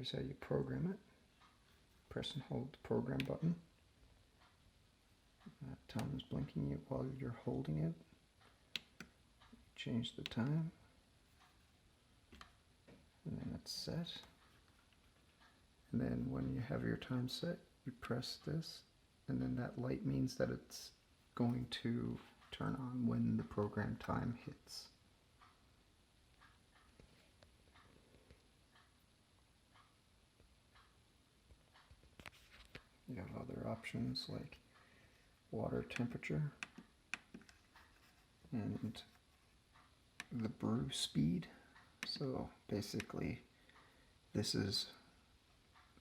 Here's how you program it. Press and hold the program button. Time is blinking while you're holding it. Change the time. And then it's set. And then when you have your time set, you press this, and then that light means that it's going to turn on when the program time hits. You have other options like water temperature and the brew speed. So basically this is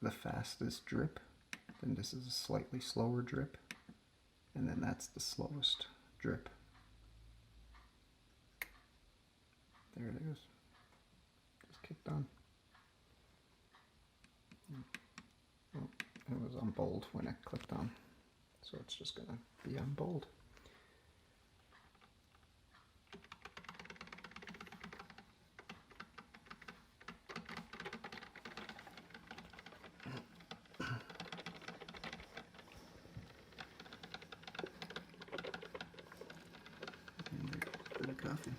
the fastest drip, then this is a slightly slower drip, and then that's the slowest drip. There it is. Just kicked on. Oh, it was on bold when I clicked on, so it's just going to be on bold. And there's the coffee.